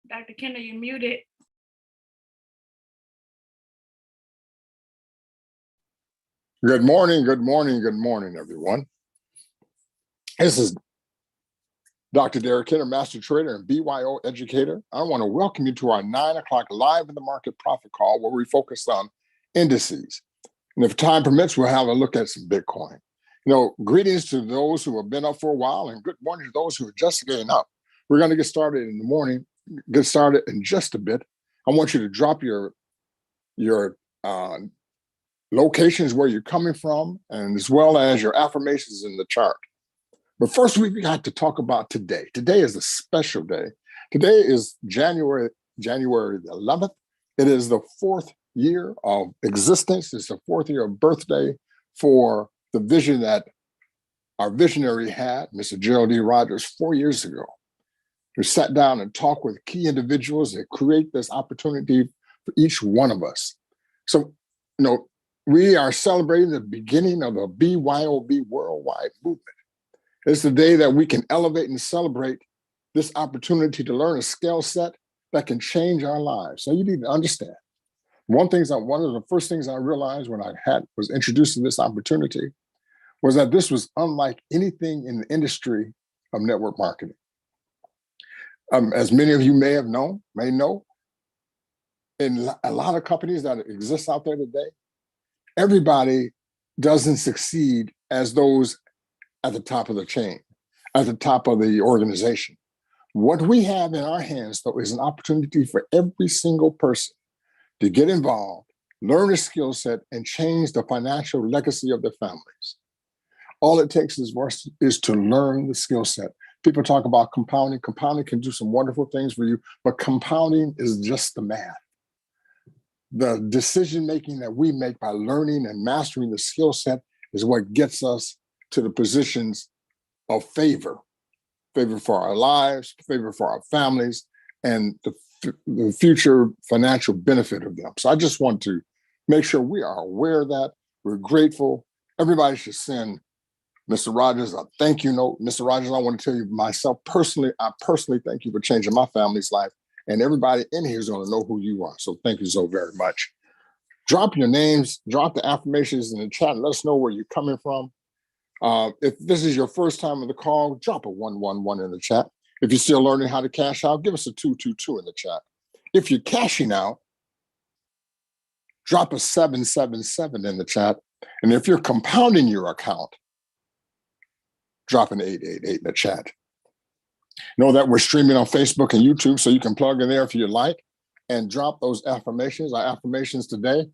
Dr. Kendall, you're muted. Good morning, everyone. This is Dr. Derek Kidder, Master Trader and BYO Educator. I want to welcome you to our 9 o'clock Live in the Market Profit Call, where we focus on indices. And if time permits, we'll have a look at some Bitcoin. Greetings to those who have been up for a while, and good morning to those who are just getting up. We're going to get started in the morning, get started in just a bit. I want you to drop your locations where you're coming from, and as well as your affirmations in the chart. But first, we've got to talk about today. Today is a special day. Today is January the 11th. It is the 4th year of existence. It's the 4th year of birthday for the vision that our visionary had, Mr. Gerald D. Rogers, 4 years ago. We sat down and talked with key individuals that create this opportunity for each one of us. So, we are celebrating the beginning of a BYOB worldwide movement. It's the day that we can elevate and celebrate this opportunity to learn a skill set that can change our lives. So you need to understand. One of the first things I realized when I was introduced to this opportunity was that this was unlike anything in the industry of network marketing. As many of you may know, in a lot of companies that exist out there today, everybody doesn't succeed as those at the top of the chain, at the top of the organization. What we have in our hands, though, is an opportunity for every single person to get involved, learn a skill set, and change the financial legacy of their families. All it takes is to learn the skill set. People talk about compounding. Compounding can do some wonderful things for you, but compounding is just the math. The decision-making that we make by learning and mastering the skill set is what gets us to the positions of favor for our lives, favor for our families, and the future financial benefit of them. So I just want to make sure we are aware of that. We're grateful. Everybody should send Mr. Rogers a thank you note. Mr. Rogers, I want to tell you myself personally, I personally thank you for changing my family's life. And everybody in here is going to know who you are. So thank you so very much. Drop your names, drop the affirmations in the chat, and let us know where you're coming from. If this is your first time on the call, drop a 111 in the chat. If you're still learning how to cash out, give us a 222 in the chat. If you're cashing out, drop a 777 in the chat. And if you're compounding your account, drop an 888 in the chat. Know that we're streaming on Facebook and YouTube, so you can plug in there if you like and drop those affirmations. Our affirmations today,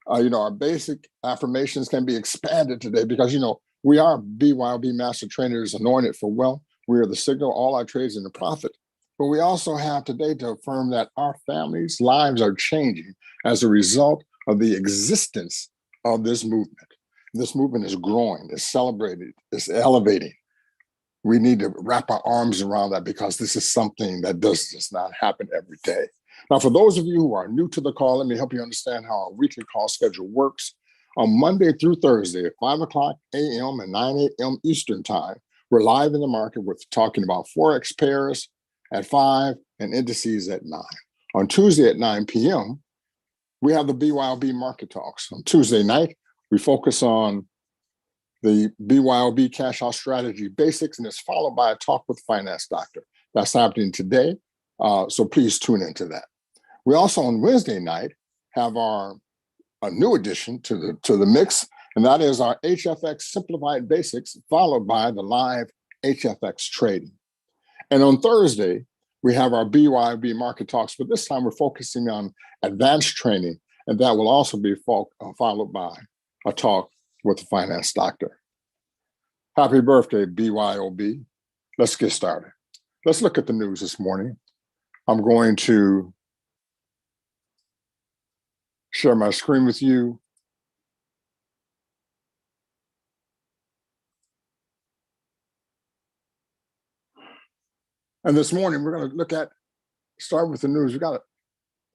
our basic affirmations can be expanded today because, we are BYOB Master Trainers anointed for wealth. We are the signal, all our trades in the profit. But we also have today to affirm that our families' lives are changing as a result of the existence of this movement. This movement is growing, it's celebrated, it's elevating. We need to wrap our arms around that because this is something that does not happen every day. Now, for those of you who are new to the call, let me help you understand how our weekly call schedule works. On Monday through Thursday at 5 o'clock a.m. and 9 a.m. Eastern time, we're live in the market with talking about Forex pairs at 5 and indices at 9. On Tuesday at 9 p.m., we have the BYOB Market Talks. On Tuesday night, we focus on the BYOB Cash Out Strategy Basics, and it's followed by a talk with Finance Doctor. That's happening today, so please tune into that. We also, on Wednesday night, have a new addition to the mix, and that is our HFX Simplified Basics, followed by the live HFX trading. And on Thursday, we have our BYOB Market Talks, but this time we're focusing on advanced training, and that will also be followed by a talk with the Finance Doctor. Happy birthday, BYOB. Let's get started. Let's look at the news this morning. I'm going to share my screen with you. And this morning, we're going to start with the news. We got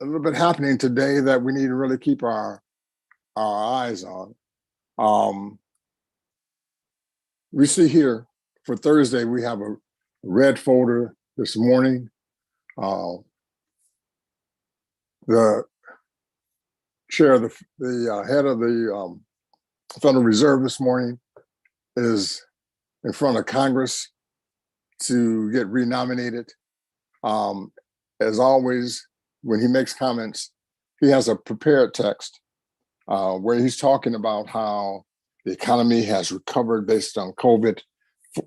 a little bit happening today that we need to really keep our eyes on. We see here for Thursday, we have a red folder this morning. The chair, the head of the Federal Reserve this morning is in front of Congress to get renominated. As always, when he makes comments, he has a prepared text where he's talking about how the economy has recovered based on COVID.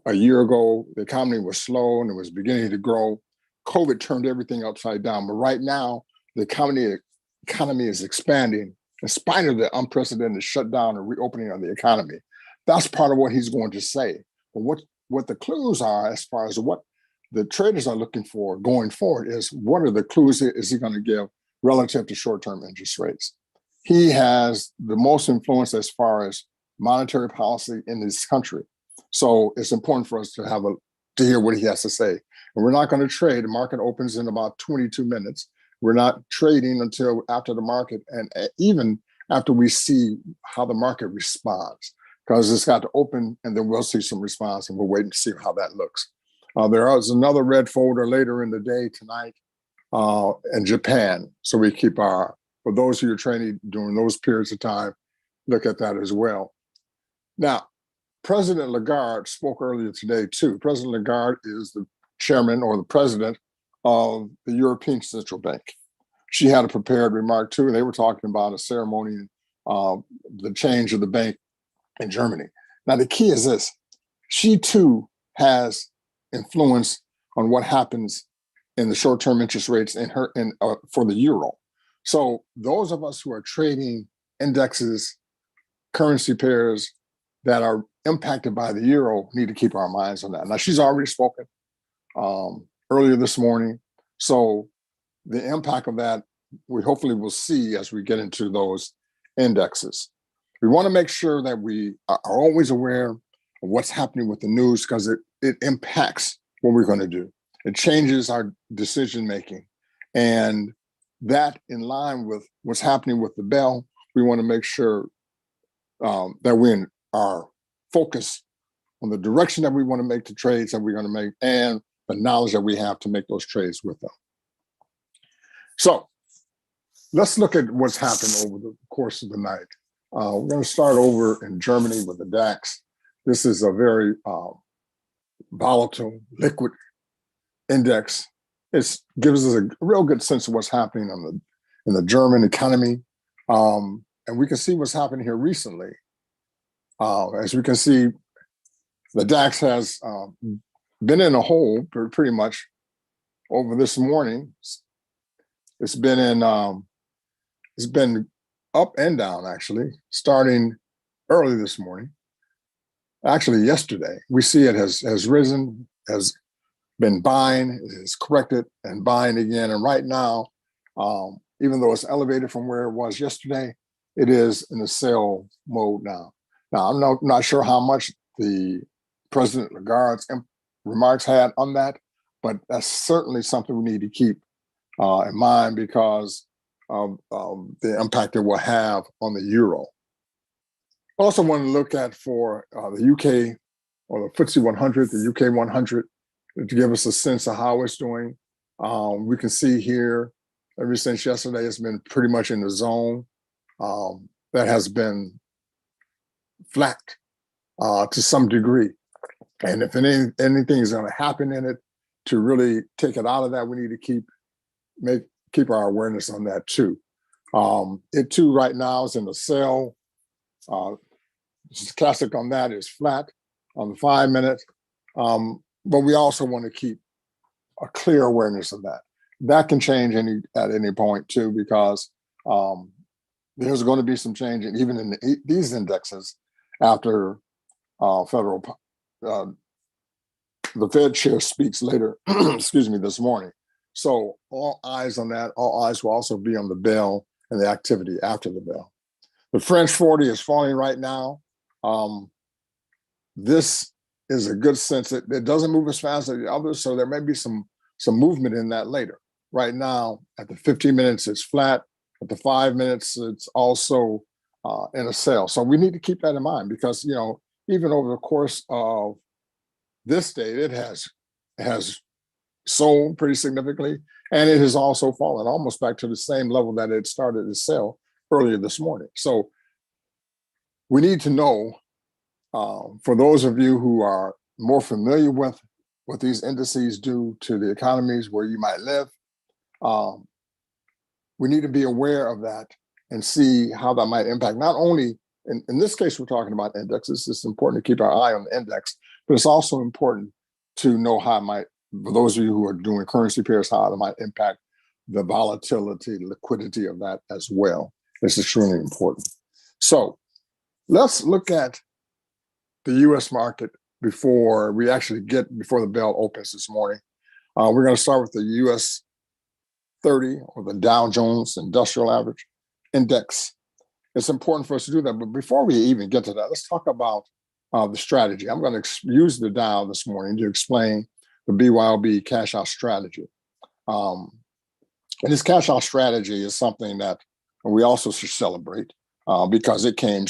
A year ago, the economy was slow and it was beginning to grow. COVID turned everything upside down. But right now, the economy is expanding in spite of the unprecedented shutdown and reopening of the economy. That's part of what he's going to say. But what the clues are as far as what the traders are looking for going forward is what are the clues is he going to give relative to short-term interest rates? He has the most influence as far as monetary policy in this country. So it's important for us to hear what he has to say. And we're not going to trade. The market opens in about 22 minutes. We're not trading until after the market and even after we see how the market responds, because it's got to open and then we'll see some response and we'll wait and see how that looks. There is another red folder later in the day tonight in Japan. So we keep for those who are trading during those periods of time, look at that as well. Now, President Lagarde spoke earlier today too. President Lagarde is the chairman or the president of the European Central Bank. She had a prepared remark too. They were talking about a ceremony, the change of the bank in Germany. Now, the key is this. She too has influence on what happens in the short-term interest rates for the euro. So those of us who are trading indexes, currency pairs that are impacted by the euro need to keep our minds on that. Now, she's already spoken earlier this morning. So the impact of that, we hopefully will see as we get into those indexes. We want to make sure that we are always aware of what's happening with the news because it impacts what we're going to do. It changes our decision-making. And that in line with what's happening with the bell, we want to make sure that we are focused on the direction that we want to make the trades that we're going to make and the knowledge that we have to make those trades with them. So let's look at what's happened over the course of the night. We're going to start over in Germany with the DAX. This is a very volatile, liquid index. It gives us a real good sense of what's happening in the German economy. And we can see what's happened here recently. As we can see, the DAX has been in a hole pretty much over this morning. It's been up and down, actually, starting early this morning. Actually, yesterday, we see it has risen, has been buying, has corrected and buying again. And right now, even though it's elevated from where it was yesterday, it is in a sell mode now. Now, I'm not sure how much the President Lagarde's remarks had on that, but that's certainly something we need to keep in mind because of the impact it will have on the euro. Also want to look at for the UK or the FTSE 100, the UK 100, to give us a sense of how it's doing. We can see here, ever since yesterday, it's been pretty much in the zone that has been flat to some degree. And if anything is going to happen in it to really take it out of that, we need to keep our awareness on that too. It too right now is in the sell. Stochastic on that is flat on the 5 minute. But we also want to keep a clear awareness of that. That can change at any point too, because there's going to be some change even in these indexes after the Fed chair speaks later, excuse me, this morning. So all eyes on that. All eyes will also be on the bell and the activity after the bell. The French 40 is falling right now. This is a good sense that it doesn't move as fast as the others, so there may be some movement in that later. Right now, at the 15 minutes, it's flat. At the 5 minutes, it's also in a sell. So we need to keep that in mind because, you know, even over the course of this day, it has sold pretty significantly, and it has also fallen almost back to the same level that it started to sell earlier this morning. So we need to know, for those of you who are more familiar with what these indices do to the economies where you might live, we need to be aware of that and see how that might impact not only, in this case, we're talking about indexes. It's important to keep our eye on the index, but it's also important to know how it might, for those of you who are doing currency pairs, how it might impact the volatility, liquidity of that as well. It's extremely important. So let's look at the U.S. market before we actually before the bell opens this morning. We're going to start with the U.S. 30 or the Dow Jones Industrial Average Index. It's important for us to do that. But before we even get to that, let's talk about the strategy. I'm going to use the Dow this morning to explain the BYOB cash out strategy. And this cash out strategy is something that we also should celebrate because it came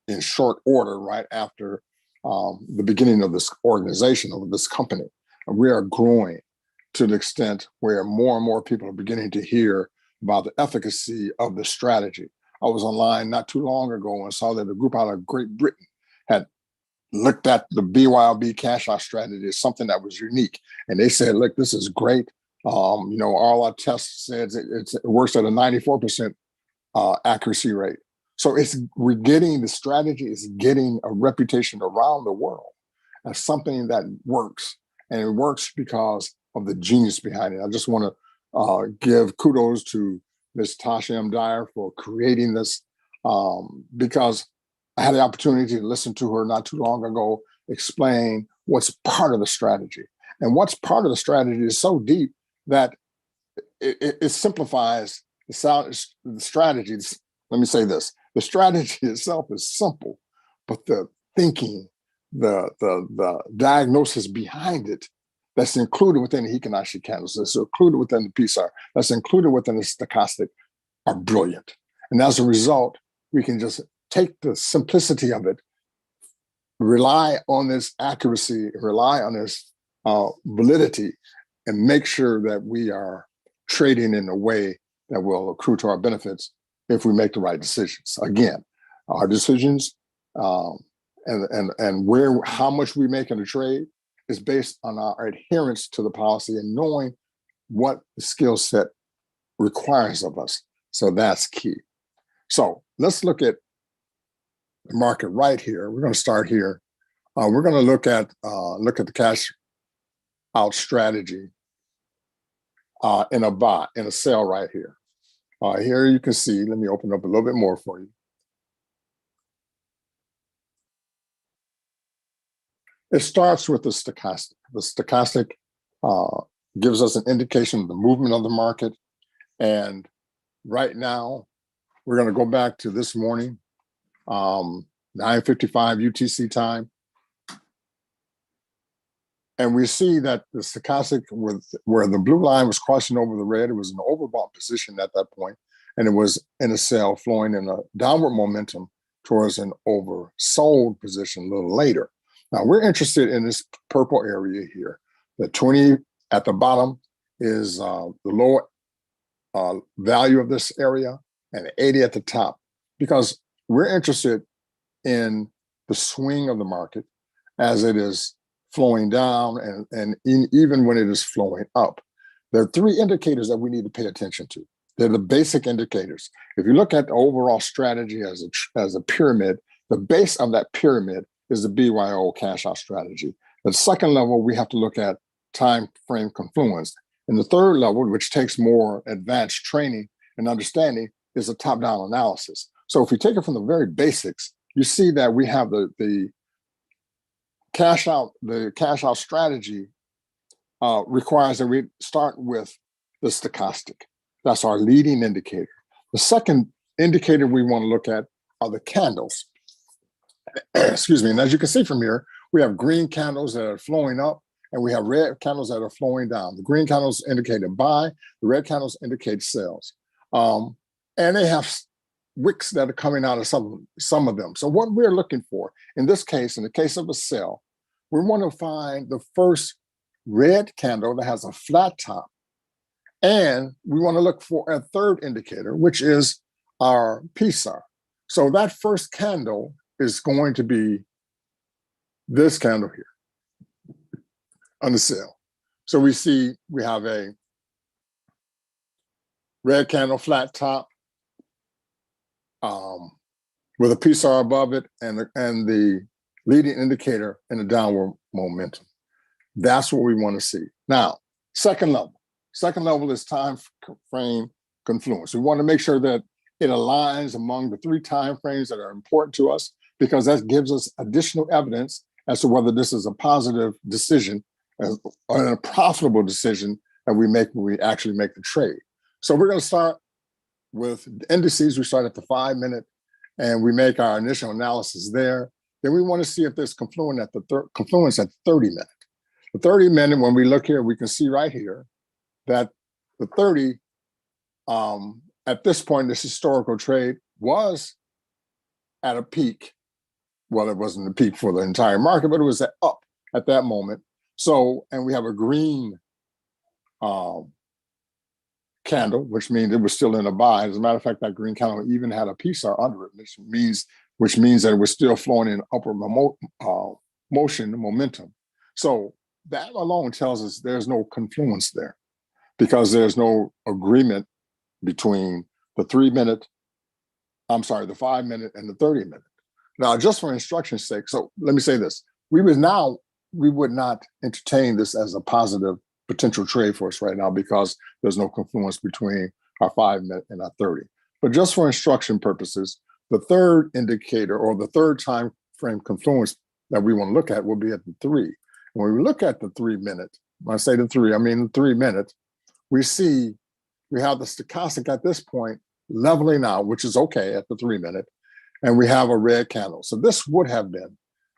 in short order right after the beginning of this organization, of this company. And we are growing to the extent where more and more people are beginning to hear about the efficacy of the strategy. I was online not too long ago and saw that a group out of Great Britain had looked at the BYOB cash out strategy as something that was unique. And they said, look, this is great. All our tests said it works at a 94% accuracy rate. So the strategy is getting a reputation around the world as something that works. And it works because of the genius behind it. I just want to give kudos to Ms. Tasha M. Dyer for creating this because I had the opportunity to listen to her not too long ago explain what's part of the strategy. And what's part of the strategy is so deep that it simplifies the strategies. Let me say this. The strategy itself is simple, but the thinking, the diagnosis behind it that's included within the Hikinashi candles, that's included within the PSAR, that's included within the stochastic are brilliant. And as a result, we can just take the simplicity of it, rely on this accuracy, rely on this validity, and make sure that we are trading in a way that will accrue to our benefits if we make the right decisions. Again, our decisions and how much we make in a trade is based on our adherence to the policy and knowing what the skill set requires of us. So that's key. So let's look at the market right here. We're going to start here. We're going to look at the cash out strategy in a sell right here. Here you can see, let me open up a little bit more for you. It starts with the stochastic. The stochastic gives us an indication of the movement of the market. And right now, we're going to go back to this morning, 9:55 UTC time. And we see that the stochastic, where the blue line was crossing over the red, it was an overbought position at that point, and it was in a sell flowing in a downward momentum towards an oversold position a little later. Now, we're interested in this purple area here. The 20 at the bottom is the low value of this area, and 80 at the top, because we're interested in the swing of the market as it is flowing down and even when it is flowing up. There are three indicators that we need to pay attention to. They're the basic indicators. If you look at the overall strategy as a pyramid, the base of that pyramid is the BYO cash out strategy. The second level, we have to look at time frame confluence. And the third level, which takes more advanced training and understanding, is a top-down analysis. So if we take it from the very basics, you see that we have the cash out strategy requires that we start with the stochastic. That's our leading indicator. The second indicator we want to look at are the candles. Excuse me. And as you can see from here, we have green candles that are flowing up, and we have red candles that are flowing down. The green candles indicate a buy, the red candles indicate sales. And they have wicks that are coming out of some of them. So what we're looking for, in this case, in the case of a sell, we want to find the first red candle that has a flat top. And we want to look for a third indicator, which is our PSAR. So that first candle is going to be this candle here on the sell. So we see we have a red candle, flat top, with a PSAR above it, and the leading indicator in the downward momentum. That's what we want to see. Now, second level. Second level is time frame confluence. We want to make sure that it aligns among the 3 time frames that are important to us, because that gives us additional evidence as to whether this is a positive decision or a profitable decision that we make when we actually make the trade. So we're going to start with indices. We start at the 5-minute and we make our initial analysis there. Then we want to see if there's confluence at the 30-minute. The 30-minute, when we look here, we can see right here that the 30, at this point, this historical trade was at a peak. Well, it wasn't a peak for the entire market, but it was up at that moment. So, and we have a green candle, which means it was still in a buy. As a matter of fact, that green candle even had a PSAR under it, which means that it was still flowing in upward motion, momentum. So that alone tells us there's no confluence there, because there's no agreement between the 5-minute and the 30-minute. Now, just for instruction's sake, so let me say this. We would not entertain this as a positive potential trade for us right now, because there's no confluence between our 5-minute and our 30. But just for instruction purposes, the third indicator, or the third time frame confluence that we want to look at, will be at the 3. When we look at the 3-minute, when I say the 3, I mean the 3-minute, we see we have the stochastic at this point leveling out, which is okay at the 3-minute, and we have a red candle. So this would have been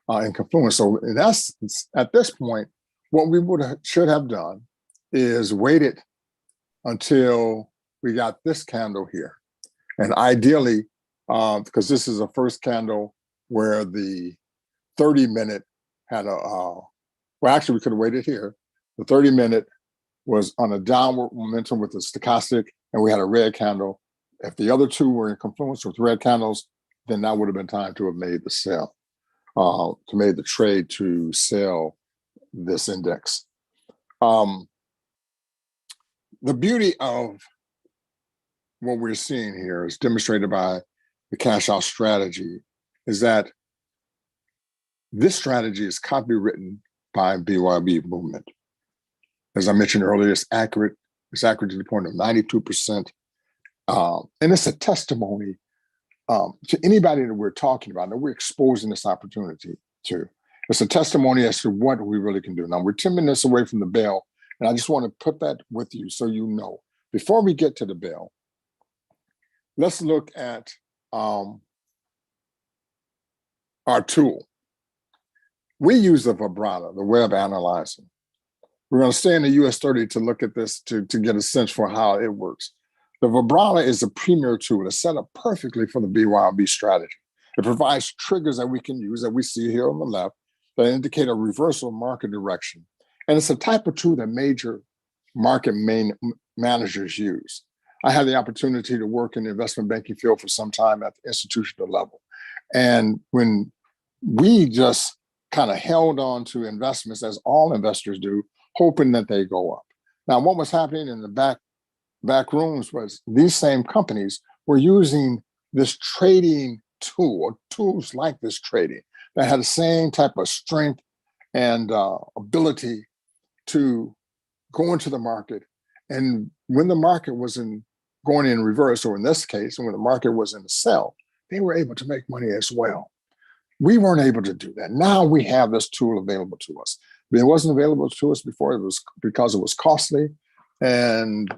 in confluence. So in essence, at this point, what we should have done is waited until we got this candle here. And ideally, because this is a first candle where the 30-minute had well, actually, we could have waited here. The 30-minute was on a downward momentum with the stochastic, and we had a red candle. If the other two were in confluence with red candles, then that would have been time to have made the sell, to made the trade to sell this index. The beauty of what we're seeing here is demonstrated by the cash out strategy, is that this strategy is copywritten by BYOB movement. As I mentioned earlier, it's accurate. It's accurate to the point of 92%. And it's a testimony to anybody that we're talking about, that we're exposing this opportunity to. It's a testimony as to what we really can do. Now, we're 10 minutes away from the bell, and I just want to put that with you so you know. Before we get to the bell, let's look at our tool. We use the vibrato, the web analyzer. We're going to stay in the US 30 to look at this to get a sense for how it works. The vibrato is a premier tool. It's set up perfectly for the BYOB strategy. It provides triggers that we can use, that we see here on the left, that indicate a reversal of market direction. And it's a type of tool that major market managers use. I had the opportunity to work in the investment banking field for some time at the institutional level. And when we just kind of held on to investments, as all investors do, hoping that they go up. Now, what was happening in the back rooms was these same companies were using this trading tool, or tools like this trading, that had the same type of strength and ability to go into the market. And when the market was going in reverse, or in this case, when the market was in the sell, they were able to make money as well. We weren't able to do that. Now we have this tool available to us. It wasn't available to us before. It was because it was costly, and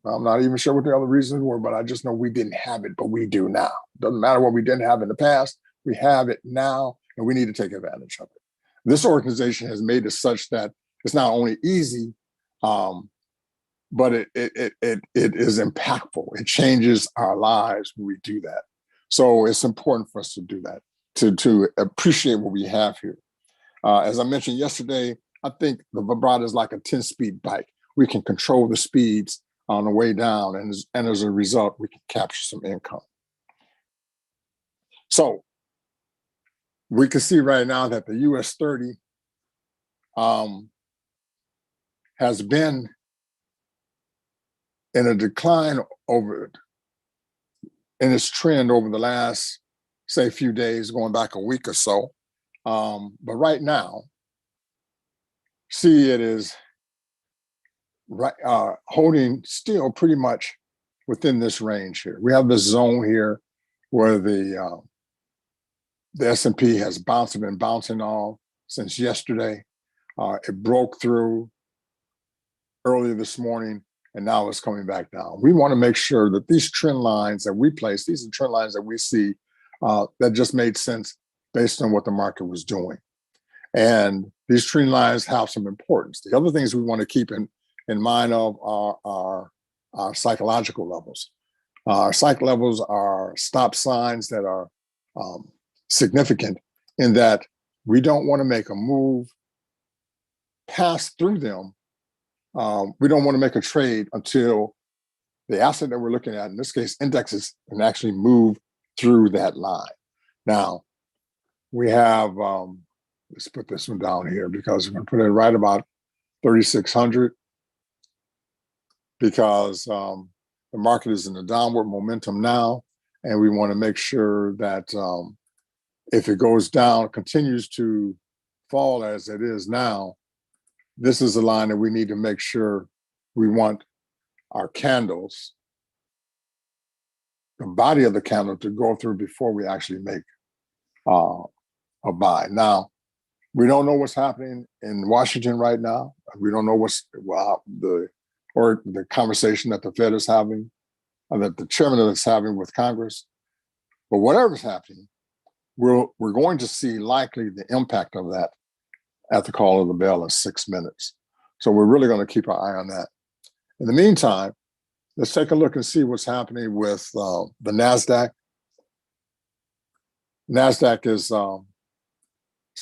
I'm not even sure what the other reasons were, but I just know we didn't have it, but we do now. Doesn't matter what we didn't have in the past, we have it now, and we need to take advantage of it. This organization has made it such that it's not only easy, but it is impactful. It changes our lives when we do that. So it's important for us to do that, to appreciate what we have here. As I mentioned yesterday, I think the vibrato is like a 10-speed bike. We can control the speeds on the way down, and as a result, we can capture some income. So we can see right now that the US 30 has been in a decline in its trend over the last, say, few days, going back a week or so. But right now, see, it is holding still pretty much within this range here. We have this zone here where the S&P has been bouncing off since yesterday. It broke through earlier this morning, and now it's coming back down. We want to make sure that these trend lines that we place, these are trend lines that we see that just made sense based on what the market was doing. And these trend lines have some importance. The other things we want to keep in mind of are our psychological levels. Our psych levels are stop signs that are significant in that we don't want to make a move, pass through them. We don't want to make a trade until the asset that we're looking at, in this case, indexes, can actually move through that line. Now, we have, let's put this one down here because we're going to put it right about 3,600 because the market is in a downward momentum now, and we want to make sure that if it goes down, continues to fall as it is now, this is a line that we need to make sure we want our candles, the body of the candle, to go through before we actually make a buy. Now, we don't know what's happening in Washington right now. We don't know what's the conversation that the Fed is having, or that the chairman is having with Congress. But whatever's happening, we're going to see likely the impact of that at the call of the bell in 6 minutes. So we're really going to keep our eye on that. In the meantime, let's take a look and see what's happening with the Nasdaq. Nasdaq is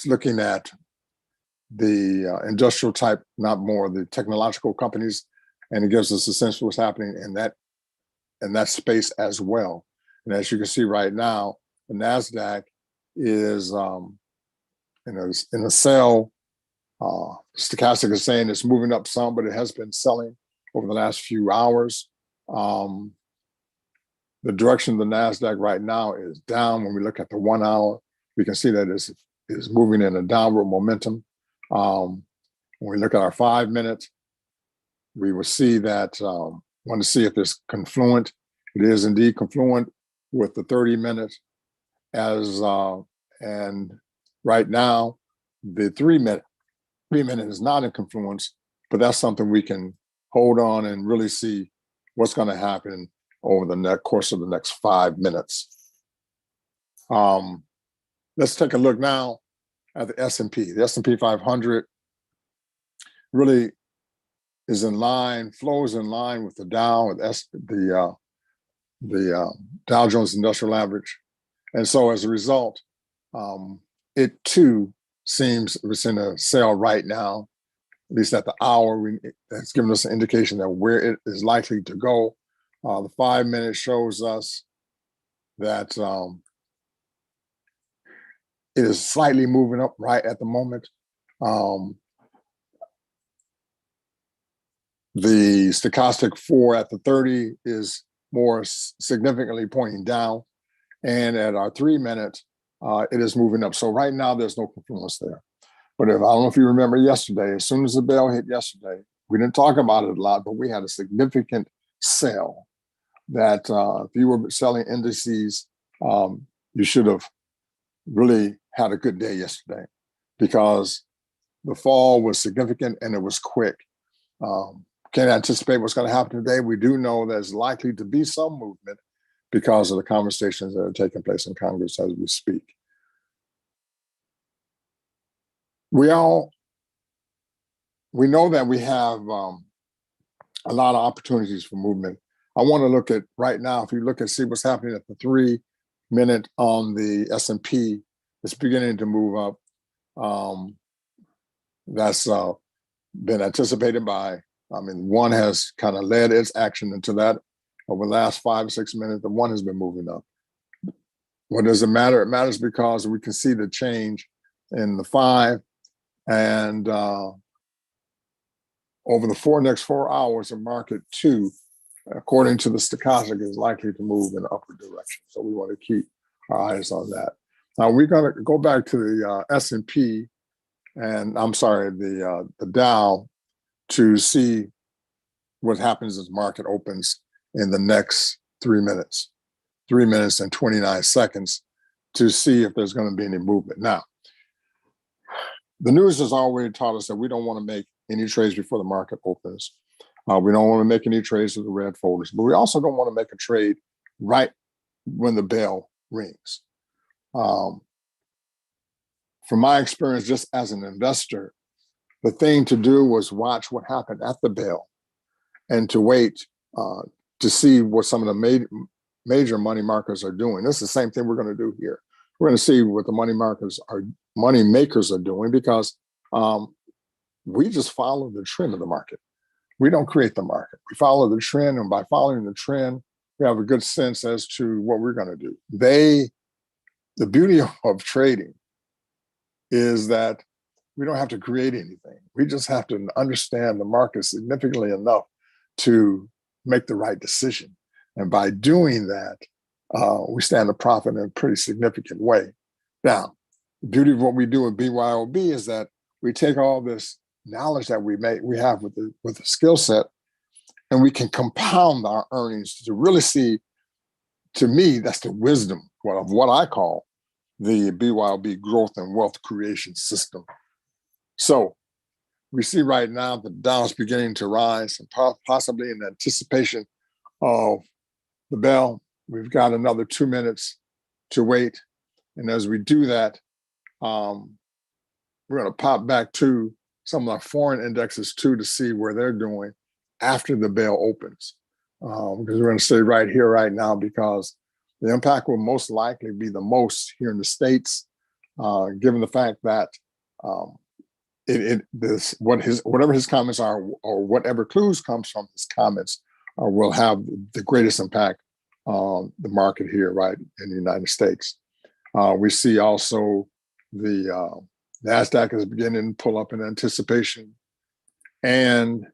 looking at the industrial type, not more the technological companies, and it gives us a sense of what's happening in that space as well. And as you can see right now, the Nasdaq is in a sell. Stochastic is saying it's moving up some, but it has been selling over the last few hours. The direction of the Nasdaq right now is down. When we look at the 1 hour, we can see that it's moving in a downward momentum. When we look at our 5 minutes, we will see that, want to see if it's confluent. It is indeed confluent with the 30 minutes and right now, the 3 minute is not in confluence, but that's something we can hold on and really see what's going to happen over the course of the next 5 minutes. Let's take a look now at the S&P. The S&P 500 really is in line, flows in line with the Dow, with the Dow Jones Industrial Average. And so as a result, it too seems it's in a sell right now, at least at the hour. That's given us an indication that where it is likely to go. The 5 minute shows us that it is slightly moving up right at the moment. The stochastic 4 at the 30 is more significantly pointing down. And at our 3 minutes, it is moving up. So right now, there's no confluence there. But I don't know if you remember yesterday, as soon as the bell hit yesterday, we didn't talk about it a lot, but we had a significant sell that if you were selling indices, you should have really had a good day yesterday because the fall was significant and it was quick. Can't anticipate what's going to happen today. We do know there's likely to be some movement because of the conversations that are taking place in Congress as we speak. We know that we have a lot of opportunities for movement. I want to look at right now, if you look and see what's happening at the 3 minute on the S&P, it's beginning to move up. That's been anticipated by, one has kind of led its action into that. Over the last 5 or 6 minutes, the one has been moving up. What does it matter? It matters because we can see the change in the 5, and over the next 4 hours, the market 2, according to the stochastic, is likely to move in the upward direction. So we want to keep our eyes on that. Now we're going to go back to the S&P, and I'm sorry, the Dow, to see what happens as the market opens in the next 3 minutes. 3 minutes and 29 seconds to see if there's going to be any movement. Now, the news has already taught us that we don't want to make any trades before the market opens. We don't want to make any trades with the red folders, but we also don't want to make a trade right when the bell rings. From my experience, just as an investor, the thing to do was watch what happened at the bell and to wait to see what some of the major money markets are doing. This is the same thing we're going to do here. We're going to see what the money makers are doing, because we just follow the trend of the market. We don't create the market. We follow the trend, and by following the trend, we have a good sense as to what we're going to do. The beauty of trading is that we don't have to create anything. We just have to understand the market significantly enough to make the right decision. And by doing that, we stand to profit in a pretty significant way. Now, the beauty of what we do with BYOB is that we take all this knowledge that we have with the skill set, and we can compound our earnings to really see. To me, that's the wisdom of what I call the BYOB growth and wealth creation system. So we see right now the Dow is beginning to rise, and possibly in anticipation of the bell. We've got another 2 minutes to wait. And as we do that, we're going to pop back to some of our foreign indexes too, to see where they're doing after the bell opens. Because we're going to stay right here right now, because the impact will most likely be the most here in the States, given the fact that whatever his comments are, or whatever clues comes from his comments, will have the greatest impact on the market here, right, in the United States. We see also the Nasdaq is beginning to pull up in anticipation, and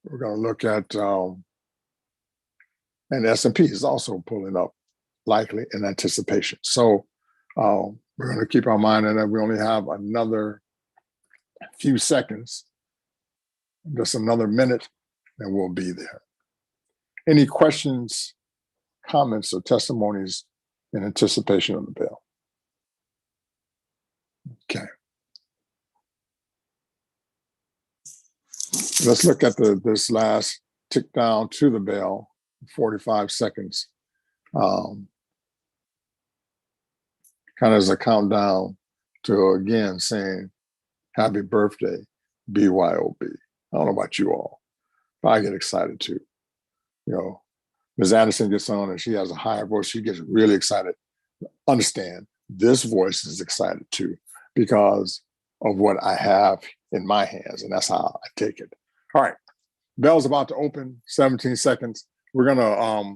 we're going to look at, and S&P is also pulling up, likely in anticipation. So we're going to keep our mind on that. We only have another few seconds, just another minute, and we'll be there. Any questions, comments, or testimonies in anticipation of the bell? Okay. Let's look at this last tick down to the bell, 45 seconds. Kind of as a countdown to, again, saying, happy birthday, BYOB. I don't know about you all, but I get excited too. You know, Ms. Anderson gets on and she has a higher voice. She gets really excited. Understand, this voice is excited too, because of what I have in my hands, and that's how I take it. All right, bell's about to open, 17 seconds. We're gonna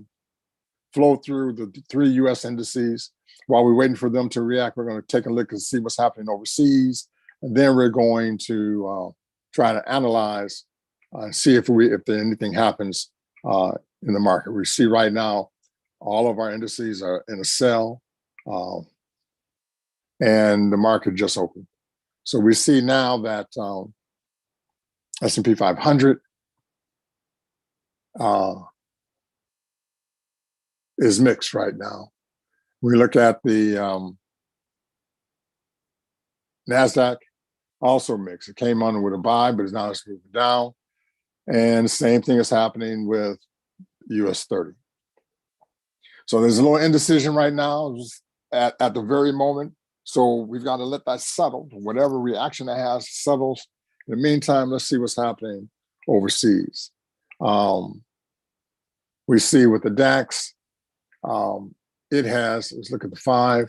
flow through the 3 US indices. While we're waiting for them to react, we're gonna take a look and see what's happening overseas. And then we're going to try to analyze and see if anything happens in the market. We see right now, all of our indices are in a sell, and the market just opened. So we see now that S&P 500 is mixed right now. We look at the Nasdaq, also mixed. It came on with a buy, but now it's moving down. And the same thing is happening with US 30. So there's a little indecision right now at the very moment. So we've got to let that settle. Whatever reaction it has settles. In the meantime, let's see what's happening overseas. We see with the DAX, let's look at the 5.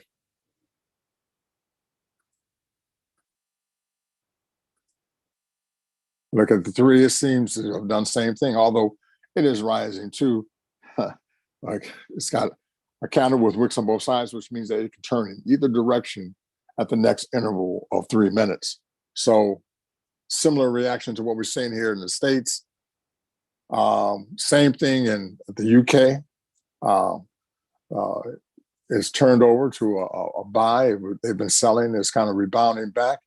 Look at the 3, it seems to have done the same thing, although it is rising too. Like it's got a candle with wicks on both sides, which means that it can turn in either direction at the next interval of 3 minutes. So similar reaction to what we're seeing here in the States. Same thing in the UK. It's turned over to a buy. They've been selling. It's kind of rebounding back,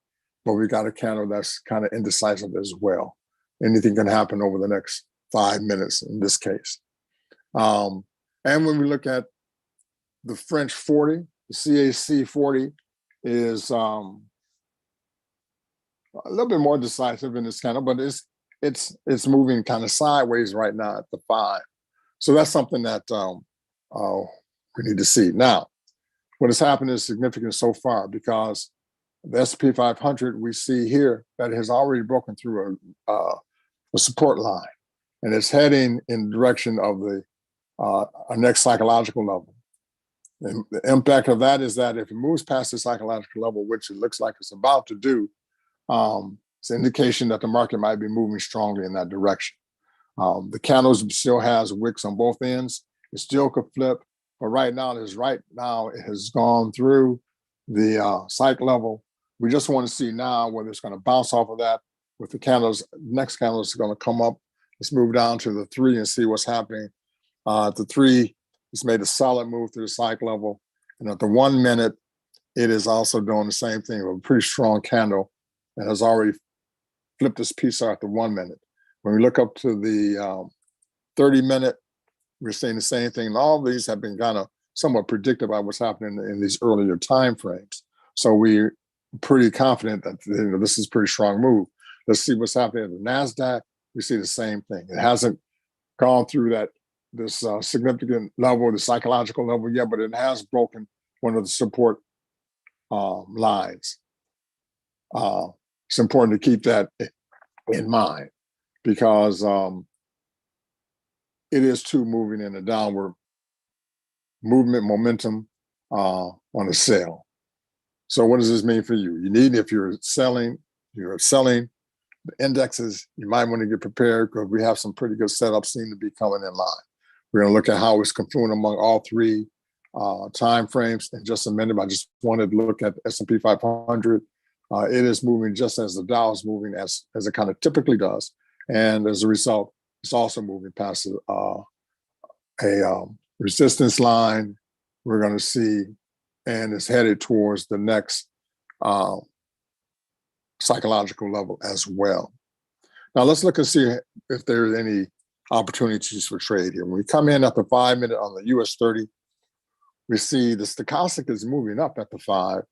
but we got a candle that's kind of indecisive as well. Anything can happen over the next 5 minutes in this case. And when we look at the French 40, the CAC 40 is a little bit more decisive in this candle, but it's moving kind of sideways right now at the 5. So that's something that we need to see. Now, what has happened is significant so far because the S&P 500 we see here that has already broken through a support line, and it's heading in the direction of the our next psychological level. And the impact of that is that if it moves past the psychological level, which it looks like it's about to do, it's an indication that the market might be moving strongly in that direction. The candles still has wicks on both ends. It still could flip, but right now it has gone through the psych level. We just want to see now whether it's going to bounce off of that. With the candles, next candle is going to come up. Let's move down to the 3 and see what's happening. At the 3, it's made a solid move through the psych level. And at the 1 minute, it is also doing the same thing with a pretty strong candle and has already flipped this piece out at the 1 minute. When we look up to the 30 minute, we're seeing the same thing. And all of these have been kind of somewhat predicted by what's happening in these earlier time frames. So we're pretty confident that this is a pretty strong move. Let's see what's happening at the Nasdaq. We see the same thing. It hasn't gone through this significant level, the psychological level yet, but it has broken one of the support lines. It's important to keep that in mind because it is too moving in a downward movement momentum on a sell. So what does this mean for you? You need, if you're selling the indexes, you might want to get prepared because we have some pretty good setups seem to be coming in line. We're going to look at how it's confluent among all 3 time frames in just a minute. I just wanted to look at the S&P 500. It is moving just as the Dow is moving as it kind of typically does. And as a result, it's also moving past a resistance line we're going to see, and it's headed towards the next psychological level as well. Now let's look and see if there's any opportunities for trade here. When we come in at the 5 minute on the US 30, we see the stochastic is moving up at the 5,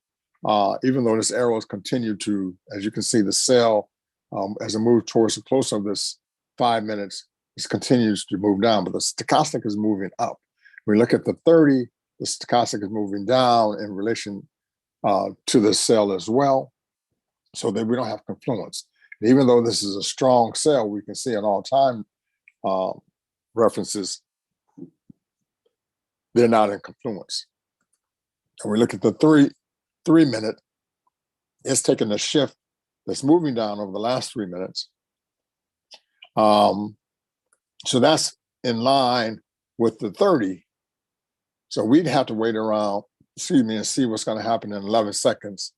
even though this arrow has continued to, as you can see, the sell as it moves towards the close of this 5 minutes, it continues to move down, but the stochastic is moving up. When we look at the 30, the stochastic is moving down in relation to the sell as well, so that we don't have confluence. And even though this is a strong sell, we can see in all time references, they're not in confluence. And we look at the 3 minute, it's taking a shift that's moving down over the last 3 minutes. So that's in line with the 30. So we'd have to wait around, and see what's going to happen in 11 seconds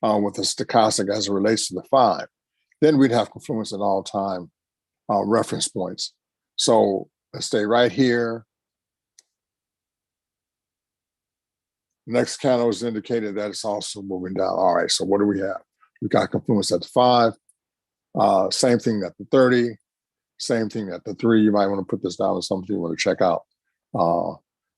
with the stochastic as it relates to the 5. Then we'd have confluence at all time reference points. So let's stay right here. Next candle is indicated that it's also moving down. All right, so what do we have? We got confluence at the 5, same thing at the 30, same thing at the 3. You might want to put this down as something you want to check out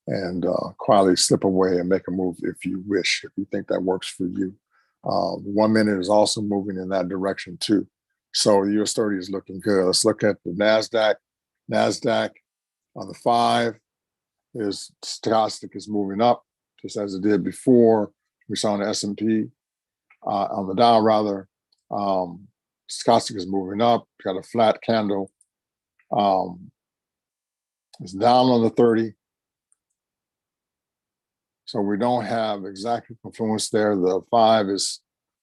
and quietly slip away and make a move if you wish, if you think that works for you. 1 minute is also moving in that direction too. So the US 30 is looking good. Let's look at the Nasdaq. Nasdaq on the 5 is stochastic is moving up just as it did before. We saw on the S&P, on the Dow rather, stochastic is moving up, got a flat candle. It's down on the 30. So we don't have exactly confluence there. The 5 is,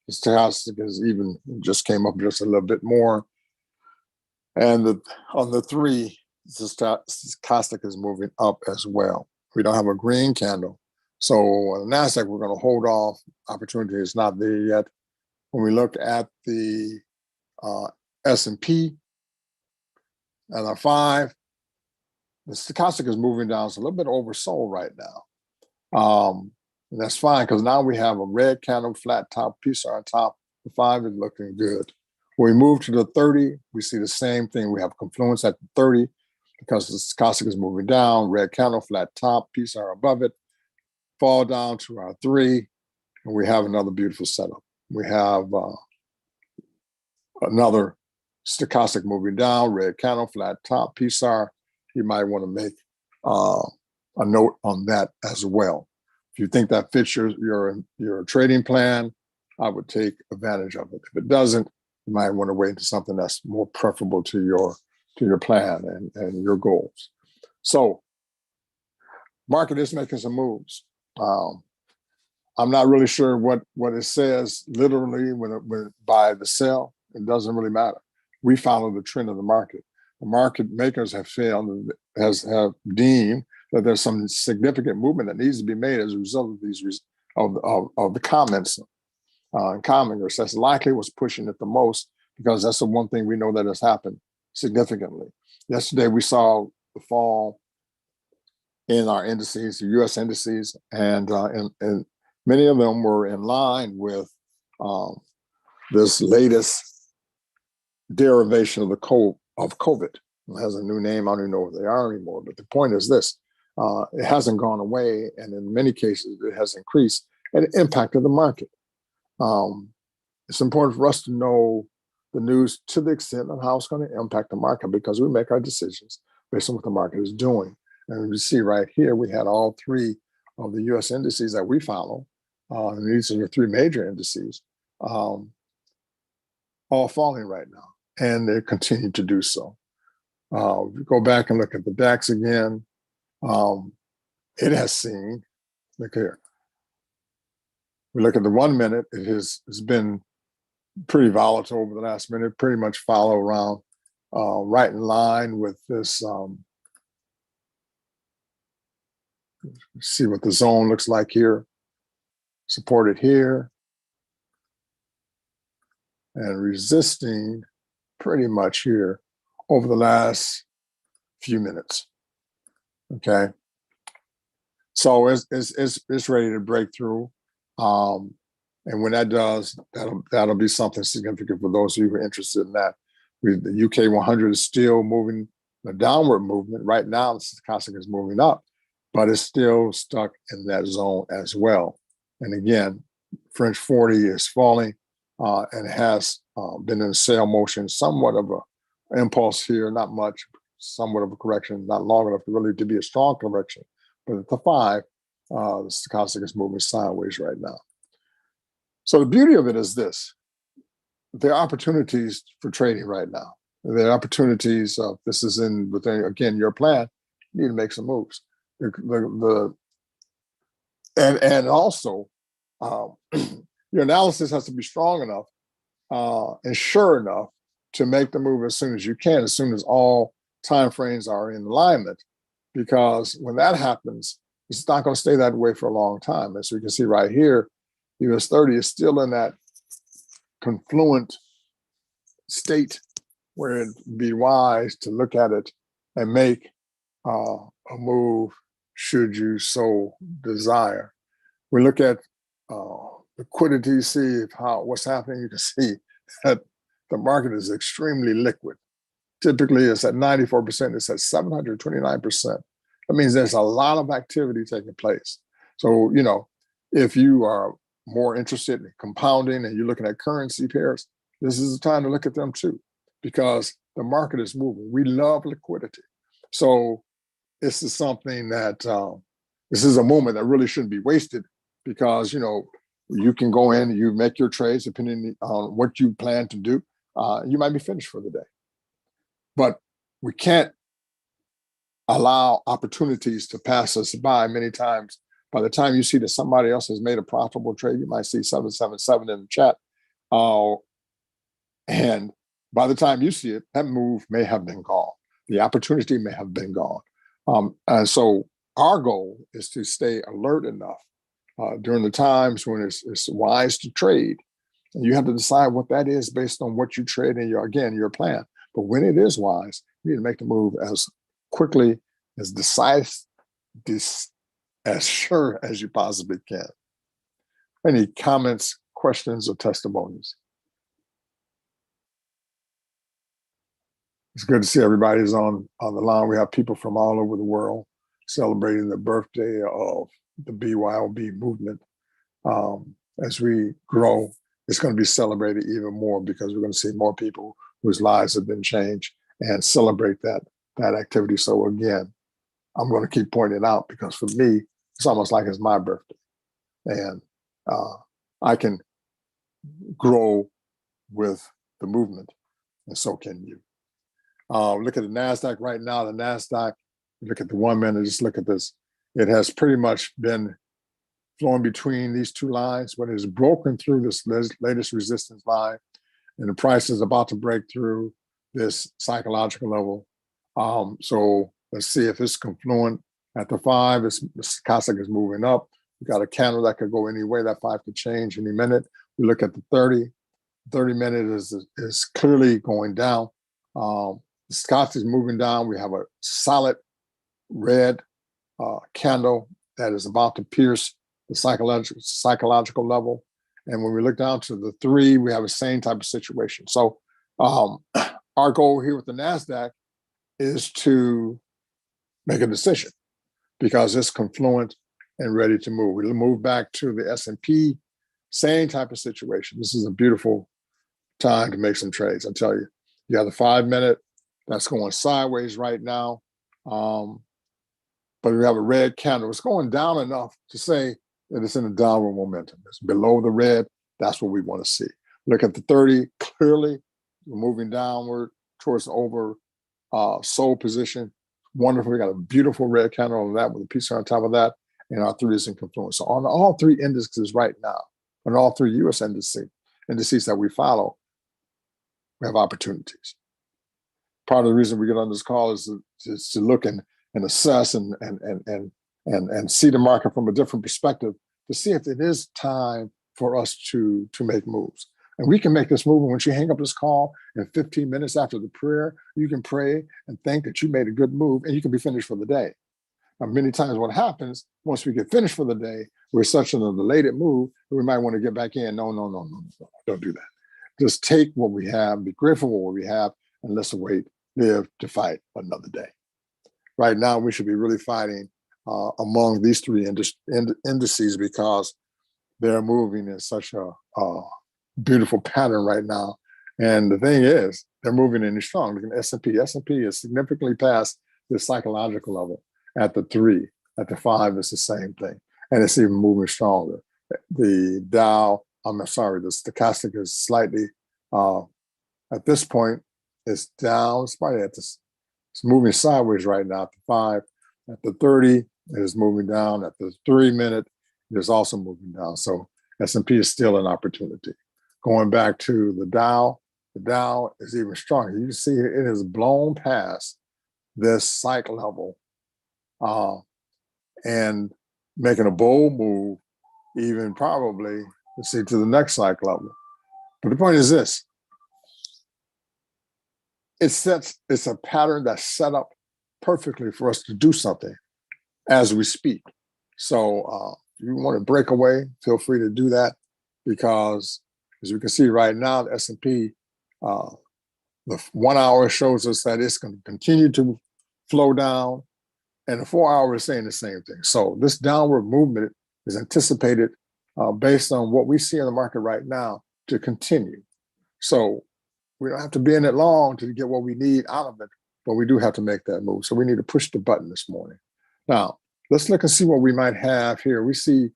the stochastic is even, just came up just a little bit more. And on the 3, stochastic is moving up as well. We don't have a green candle. So on the Nasdaq, we're going to hold off. Opportunity is not there yet. When we look at the S&P and our 5, the stochastic is moving down. It's a little bit oversold right now. And that's fine, because now we have a red candle, flat top, piece on top. The 5 is looking good. When we move to the 30, we see the same thing. We have confluence at the 30 because the stochastic is moving down, red candle, flat top, piece are above it, fall down to our 3, and we have another beautiful setup. We have another stochastic moving down, red candle, flat top, PSAR. You might want to make a note on that as well. If you think that fits your trading plan, I would take advantage of it. If it doesn't, you might want to wait into something that's more preferable to your plan and your goals. So, market is making some moves. I'm not really sure what it says literally when by the sell. It doesn't really matter. We follow the trend of the market. The market makers have have deemed that there's some significant movement that needs to be made as a result of these of the comments in Congress. That's likely what's pushing it the most, because that's the one thing we know that has happened significantly. Yesterday we saw the fall in our indices, the U.S. indices, and many of them were in line with this latest derivation of COVID. It has a new name. I don't even know what they are anymore. But the point is this: it hasn't gone away, and in many cases, it has increased and impacted the market. It's important for us to know the news to the extent of how it's going to impact the market, because we make our decisions based on what the market is doing. And you see right here, we had all 3 of the U.S. indices that we follow, and these are the 3 major indices, all falling right now, and they continue to do so. If you go back and look at the DAX again, it has seen, look here, we look at the 1 minute, it's been pretty volatile over the last minute, pretty much follow around right in line with this. See what the zone looks like here, supported here, and resisting pretty much here over the last few minutes. Okay, so it's ready to break through, and when that does, that'll be something significant for those of you who are interested in that. The UK 100 is still moving a downward movement right now. The stochastic is moving up, but it's still stuck in that zone as well. And again, French 40 is falling and has been in a sell motion, somewhat of an impulse here, not much, somewhat of a correction, not long enough really to be a strong correction. But at the 5, the stochastic is moving sideways right now. So the beauty of it is this: there are opportunities for trading right now. There are opportunities. This is within, again, your plan. You need to make some moves. And also, your analysis has to be strong enough and sure enough to make the move as soon as you can, as soon as all time frames are in alignment. Because when that happens, it's not going to stay that way for a long time. As you can see right here, US 30 is still in that confluent state where it'd be wise to look at it and make a move should you so desire. We look at liquidity, see what's happening. You can see that the market is extremely liquid. Typically, it's at 94%. It's at 729%. That means there's a lot of activity taking place. So, if you are more interested in compounding and you're looking at currency pairs, this is the time to look at them too, because the market is moving. We love liquidity. So this is something that, this is a moment that really shouldn't be wasted, because, you can go in, you make your trades depending on what you plan to do. You might be finished for the day. But we can't allow opportunities to pass us by. Many times, by the time you see that somebody else has made a profitable trade, you might see 777 in the chat. And by the time you see it, that move may have been gone. The opportunity may have been gone. And so our goal is to stay alert enough during the times when it's wise to trade. And you have to decide what that is based on what you trade in your plan. But when it is wise, you need to make the move as quickly, as decisive, as sure as you possibly can. Any comments, questions, or testimonies? It's good to see everybody's on the line. We have people from all over the world celebrating the birthday of the BYOB movement. As we grow, it's going to be celebrated even more because we're going to see more people whose lives have been changed and celebrate that activity. So again, I'm going to keep pointing it out because for me, it's almost like it's my birthday. And I can grow with the movement, and so can you. Look at the Nasdaq right now. The Nasdaq, look at the 1 minute, just look at this. It has pretty much been flowing between these two lines, but it has broken through this latest resistance line, and the price is about to break through this psychological level. So let's see if it's confluent at the 5. The stochastic is moving up. We got a candle that could go any way. That 5 could change any minute. We look at the 30. 30 minute is clearly going down. The stochastic is moving down. We have a solid red candle that is about to pierce the psychological level. And when we look down to the 3, we have the same type of situation. So our goal here with the Nasdaq is to make a decision because it's confluent and ready to move. We'll move back to the S&P, same type of situation. This is a beautiful time to make some trades. I tell you, you have the 5 minute that's going sideways right now. But we have a red candle. It's going down enough to say that it's in a downward momentum. It's below the red. That's what we want to see. Look at the 30. Clearly, we're moving downward towards the over sold position. Wonderful. We got a beautiful red candle on that with a piece on top of that. And our 3 is in confluence. So on all 3 indices right now, on all 3 U.S. indices that we follow, we have opportunities. Part of the reason we get on this call is to look and assess and see the market from a different perspective to see if it is time for us to make moves. And we can make this move. And once you hang up this call in 15 minutes after the prayer, you can pray and think that you made a good move and you can be finished for the day. Now, many times what happens, once we get finished for the day, we're such an elated move that we might want to get back in. No, don't do that. Just take what we have, be grateful for what we have, and let's live to fight another day. Right now, we should be really fighting among these 3 indices because they're moving in such a beautiful pattern right now. And the thing is, they're moving in strong. Look at S&P. S&P is significantly past the psychological level at the 3. At the 5, it's the same thing. And it's even moving stronger. The the stochastic is slightly, at this point, it's down. It's probably it's moving sideways right now at the 5. At the 30, it is moving down. At the 3 minute, it is also moving down. So S&P is still an opportunity. Going back to the Dow is even stronger. You can see it has blown past this psych level and making a bold move, even probably, let's see, to the next psych level. But the point is this. It's a pattern that's set up perfectly for us to do something as we speak. So if you want to break away, feel free to do that because as we can see right now, the S&P, the 1 hour shows us that it's going to continue to flow down, and the 4 hour is saying the same thing. So this downward movement is anticipated based on what we see in the market right now to continue. So we don't have to be in it long to get what we need out of it, but we do have to make that move. So we need to push the button this morning. Now, let's look and see what we might have here. We see,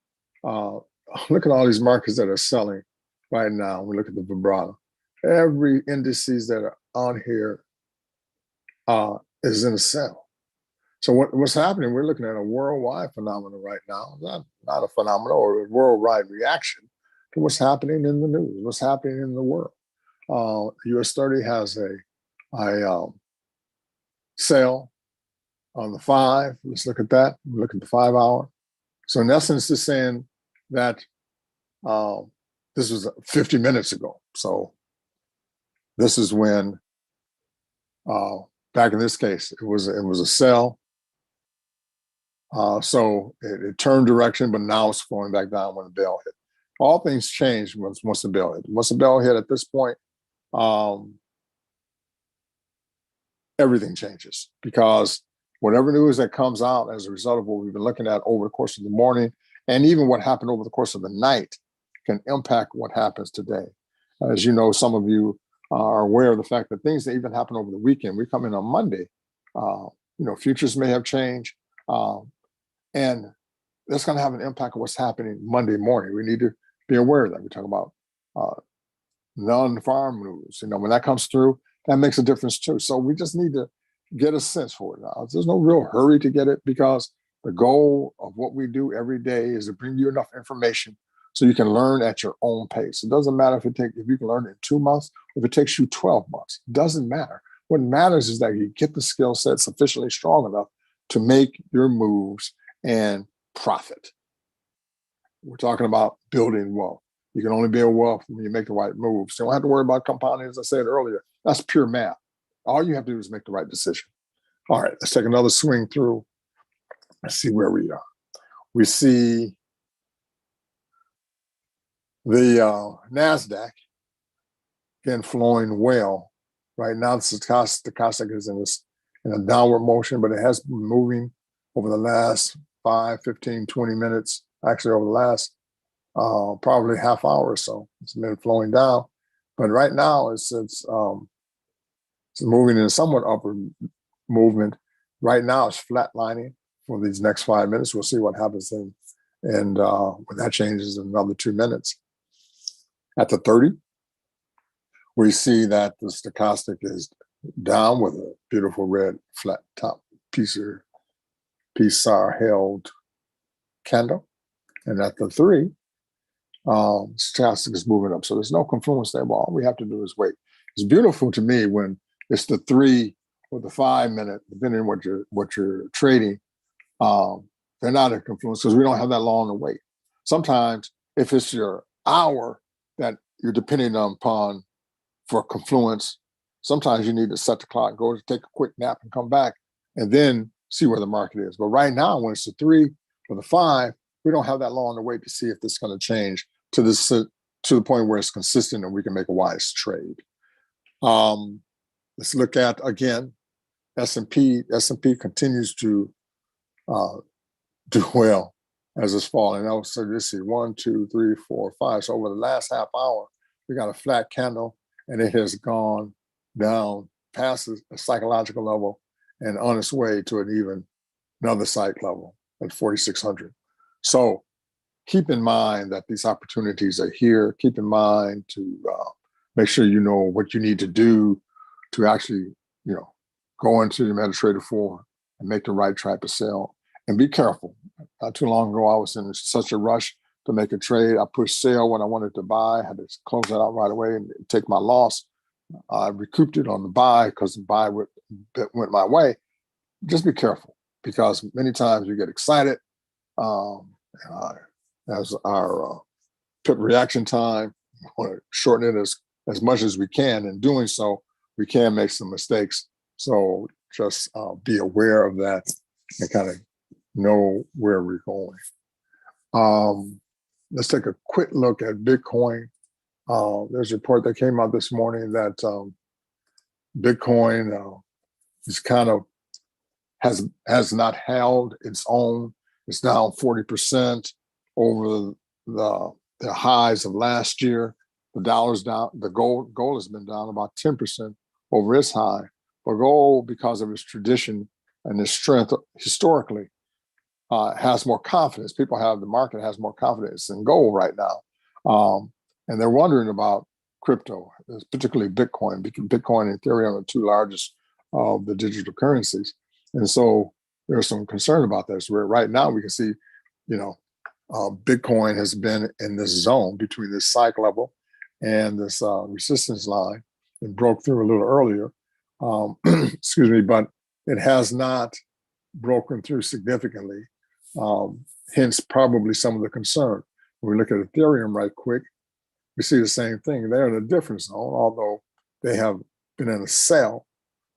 look at all these markets that are selling right now. We look at the vibrato. Every indices that are on here is in a sell. So what's happening, we're looking at a worldwide phenomenon right now, not a phenomenon or a worldwide reaction to what's happening in the news, what's happening in the world. US 30 has a sell on the 5. Let's look at that. Look at the 5 hour. So in essence, it's saying that this was 50 minutes ago. So this is when, back in this case, it was a sell. So it turned direction, but now it's flowing back down when the bell hit. All things change once the bell hit. Once the bell hit at this point, everything changes, because whatever news that comes out as a result of what we've been looking at over the course of the morning, and even what happened over the course of the night, can impact what happens today. As you know, some of you are aware of the fact that things that even happen over the weekend, we come in on Monday, futures may have changed, and that's going to have an impact on what's happening Monday morning. We need to be aware of that. We talk about non-farm news. When that comes through, that makes a difference too. So we just need to get a sense for it now. There's no real hurry to get it, because the goal of what we do every day is to bring you enough information so you can learn at your own pace. It doesn't matter if you can learn it in 2 months, if it takes you 12 months. It doesn't matter. What matters is that you get the skill set sufficiently strong enough to make your moves and profit. We're talking about building wealth. You can only build wealth when you make the right moves. You don't have to worry about compounding, as I said earlier. That's pure math. All you have to do is make the right decision. All right, let's take another swing through. Let's see where we are. We see the Nasdaq, again, flowing well. Right now, the stochastic is in a downward motion, but it has been moving over the last 5, 15, 20 minutes, actually over the last probably half hour or so. It's been flowing down. But right now, it's moving in a somewhat upward movement. Right now, it's flatlining for these next 5 minutes. We'll see what happens then. And when that changes in another 2 minutes. At the 30, we see that the stochastic is down with a beautiful red flat top piece held candle. And at the 3, stochastic is moving up. So there's no confluence there, but all we have to do is wait. It's beautiful to me when it's the 3 or the 5 minute, depending on what you're trading. They're not in confluence because we don't have that long to wait. Sometimes if it's your hour that you're depending upon for confluence, sometimes you need to set the clock, go to take a quick nap and come back and then see where the market is. But right now, when it's the 3 or the 5, we don't have that long to wait to see if this is going to change to the point where it's consistent and we can make a wise trade. Let's look at, again, S&P. S&P continues to do well as it's falling. So let's see, 1, 2, 3, 4, 5. So over the last half hour, we got a flat candle, and it has gone down past a psychological level and on its way to another psych level at 4,600. So keep in mind that these opportunities are here. Keep in mind to make sure you know what you need to do to actually, go into the MetaTrader 4 and make the right type of sell. And be careful. Not too long ago, I was in such a rush to make a trade. I pushed sell when I wanted to buy. I had to close that out right away and take my loss. I recouped it on the buy because the buy went my way. Just be careful, because many times you get excited. As our put reaction time, we want to shorten it as much as we can. In doing so, we can make some mistakes. So just be aware of that and kind of know where we're going. Let's take a quick look at Bitcoin. There's a report that came out this morning that Bitcoin is kind of has not held its own. It's down 40% over the highs of last year. The dollar's down. The gold has been down about 10% over its high. But gold, because of its tradition and its strength historically, has more confidence. The market has more confidence in gold right now. And they're wondering about crypto, particularly Bitcoin. Bitcoin and Ethereum are the 2 largest of the digital currencies. And so there's some concern about this. Where right now we can see, Bitcoin has been in this zone between this cycle level and this resistance line. It broke through a little earlier, excuse me, but it has not broken through significantly. Hence, probably some of the concern. When we look at Ethereum right quick, we see the same thing. They're in a different zone, although they have been in a sell.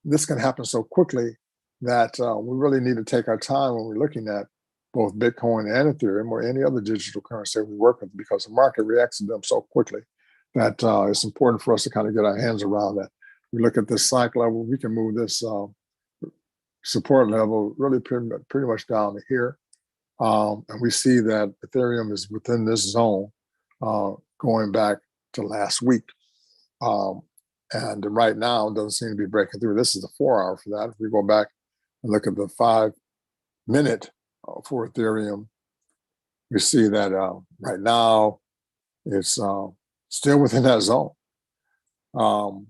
This can happen so quickly that we really need to take our time when we're looking at both Bitcoin and Ethereum or any other digital currency we work with, because the market reacts to them so quickly that it's important for us to kind of get our hands around that. We look at this cycle level, we can move this support level really pretty much down to here. And we see that Ethereum is within this zone going back to last week. And right now, it doesn't seem to be breaking through. This is the 4 hour for that. If we go back and look at the 5 minute for Ethereum, we see that right now it's still within that zone. No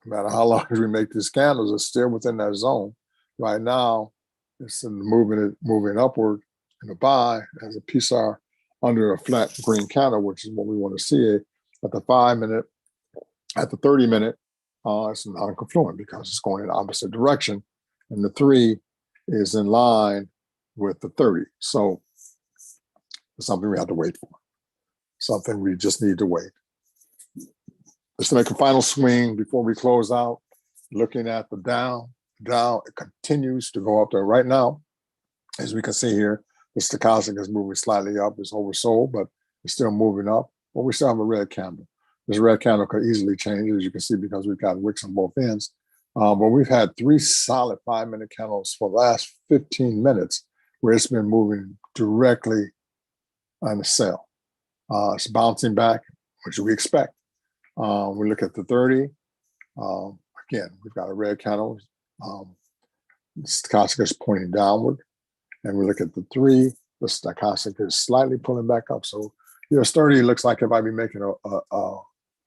matter how long we make these candles, it's still within that zone. Right now, it's moving upward in a buy as a PSR under a flat green candle, which is what we want to see at the 5 minute. At the 30 minute, it's non-confluent because it's going in the opposite direction. And the 3 is in line with the 30. So it's something we have to wait for. Something we just need to wait. Let's make a final swing before we close out. Looking at the Dow. Dow, it continues to go up there. Right now, as we can see here, the stochastic is moving slightly up. It's oversold, but it's still moving up. But we still have a red candle. This red candle could easily change, as you can see, because we've got wicks on both ends. But we've had 3 solid 5 minute candles for the last 15 minutes where it's been moving directly on the sell. It's bouncing back, which we expect. We look at the 30. Again, we've got a red candle. The stochastic is pointing downward. And we look at the 3. The stochastic is slightly pulling back up. So, 30 looks like it might be making a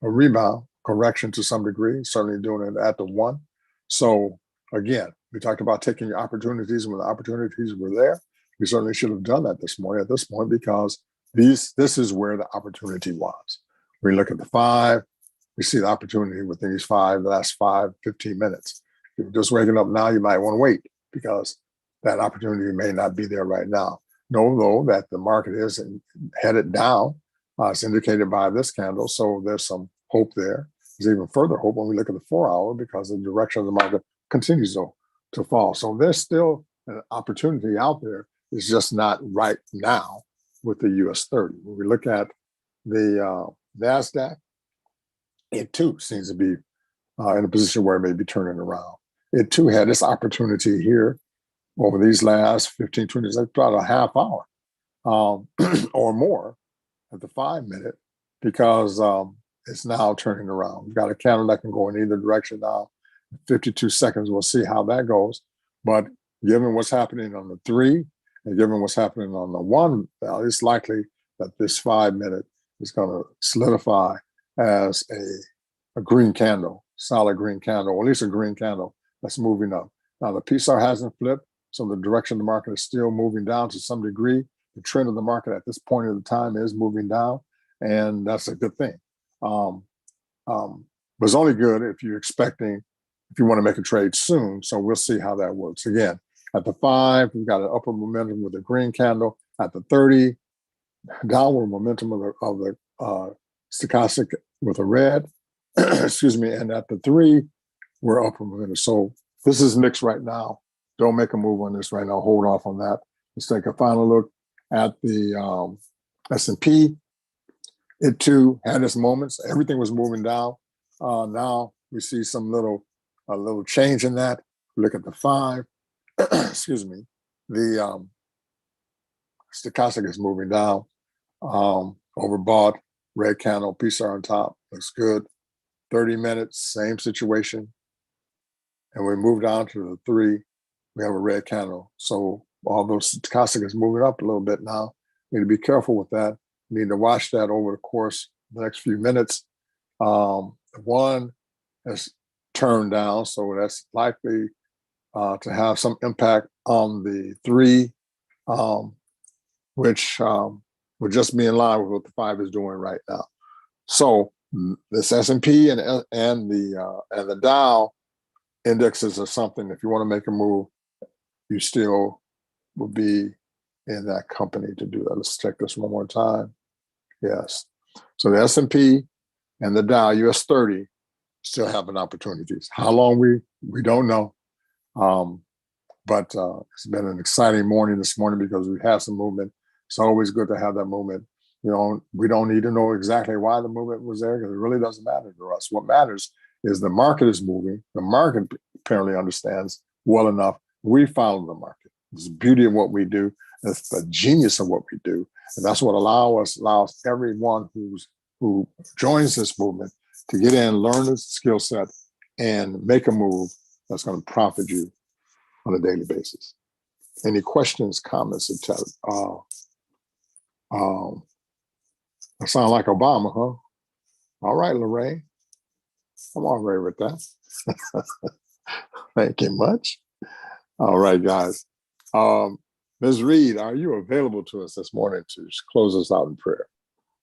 rebound correction to some degree, certainly doing it at the 1. So again, we talked about taking your opportunities. When the opportunities were there, we certainly should have done that this morning at this point, because this is where the opportunity was. We look at the 5, we see the opportunity within these last 15 minutes. If you're just waking up now, you might want to wait because that opportunity may not be there right now. Know though that the market is headed down. It's indicated by this candle, so there's some hope there. There's even further hope when we look at the 4 hour because the direction of the market continues to fall. So there's still an opportunity out there. It's just not right now with the US 30. When we look at the Nasdaq, it too seems to be in a position where it may be turning around. It too had this opportunity here over these last 15, 20 minutes, about a half hour or more at the 5 minute, because it's now turning around. We've got a candle that can go in either direction now. 52 seconds, we'll see how that goes. But given what's happening on the 3 and given what's happening on the 1, it's likely that this 5 minute is going to solidify as a green candle, solid green candle, or at least a green candle that's moving up. Now the PSR hasn't flipped, so the direction of the market is still moving down to some degree. The trend of the market at this point of the time is moving down, and that's a good thing. But it's only good if you're expecting, if you want to make a trade soon. So we'll see how that works. Again, at the 5, we've got an upward momentum with a green candle. At the 30, downward momentum of the stochastic with a red. Excuse me. And at the 3, we're upward momentum. So this is mixed right now. Don't make a move on this right now. Hold off on that. Let's take a final look at the S&P. It too had its moments. Everything was moving down. Now we see a little change in that. Look at the 5. Excuse me. The stochastic is moving down. Overbought. Red candle. PSR on top. Looks good. 30 minutes. Same situation. And we move down to the 3. We have a red candle. So although stochastic is moving up a little bit now, you need to be careful with that. You need to watch that over the course of the next few minutes. 1 has turned down, so that's likely to have some impact on the 3, which would just be in line with what the 5 is doing right now. So This S&P and the Dow indexes are something. If you want to make a move, you still will be in that company to do that. Let's check this one more time. Yes. So the S&P and the Dow US 30 still having opportunities. How long we don't know. But it's been an exciting morning this morning because we have some movement. It's always good to have that movement. We don't need to know exactly why the movement was there because it really doesn't matter to us. What matters is the market is moving. The market apparently understands well enough. We follow the market. It's the beauty of what we do. It's the genius of what we do. And that's what allows everyone who joins this movement to get in, learn the skill set, and make a move that's going to profit you on a daily basis. Any questions, comments, I sound like Obama, huh? All right, Lorraine. I'm all right with that. Thank you much. All right, guys. Ms. Reed, are you available to us this morning to close us out in prayer?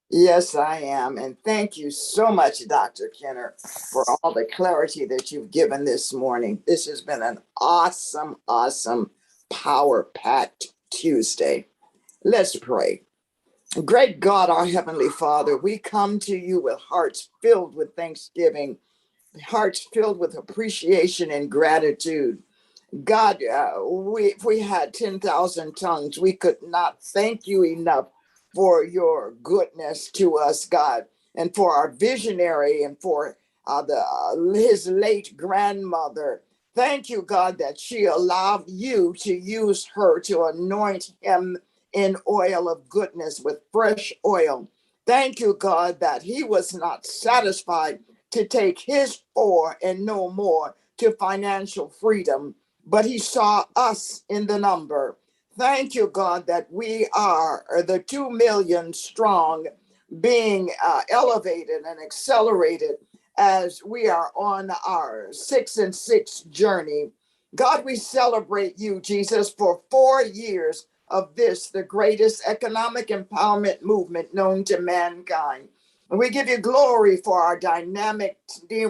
Yes, I am. And thank you so much, Dr. Kenner, for all the clarity that you've given this morning. This has been an awesome, awesome, power-packed Tuesday. Let's pray. Great God, our Heavenly Father, we come to you with hearts filled with thanksgiving, hearts filled with appreciation and gratitude. God, if we had 10,000 tongues, we could not thank you enough for your goodness to us, God, and for our visionary and for his late grandmother. Thank you, God, that she allowed you to use her to anoint him in oil of goodness with fresh oil. Thank you, God, that he was not satisfied to take his and no more to financial freedom, but he saw us in the number. Thank you, God, that we are the 2 million strong being elevated and accelerated as we are on our 6 and 6 journey. God, we celebrate you, Jesus, for 4 years of this, the greatest economic empowerment movement known to mankind. And we give you glory for our dynamic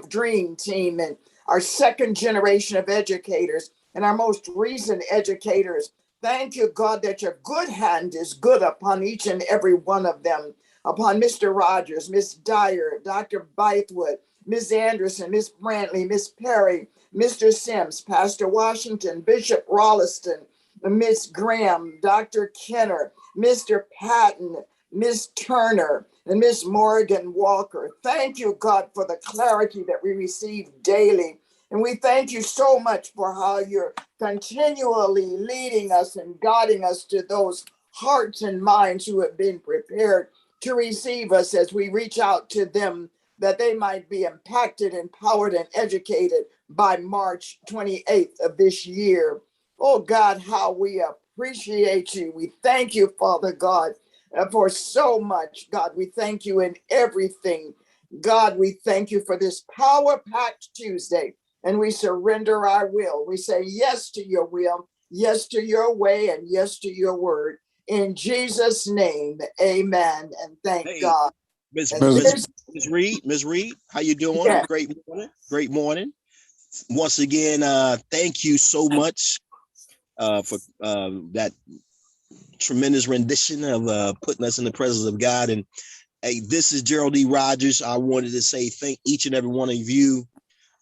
dream team and our second generation of educators and our most recent educators. Thank you, God, that your good hand is good upon each and every one of them, upon Mr. Rogers, Miss Dyer, Dr. Bythewood, Miss Anderson, Miss Brantley, Miss Perry, Mr. Sims, Pastor Washington, Bishop Rolliston, Miss Graham, Dr. Kenner, Mr. Patton, Miss Turner, and Miss Morgan Walker. Thank you, God, for the clarity that we receive daily. And we thank you so much for how you're continually leading us and guiding us to those hearts and minds who have been prepared to receive us as we reach out to them, that they might be impacted, empowered, and educated by March 28th of this year. Oh, God, how we appreciate you. We thank you, Father God, for so much. God, we thank you in everything. God, we thank you for this power-packed Tuesday, and we surrender our will. We say yes to your will, yes to your way, and yes to your word. In Jesus' name, amen, and thank God. Ms. Reed, how you doing? Yeah. Great morning. Once again, thank you so much for that tremendous rendition of putting us in the presence of God. And hey, this is Gerald E. Rogers. I wanted to say thank each and every one of you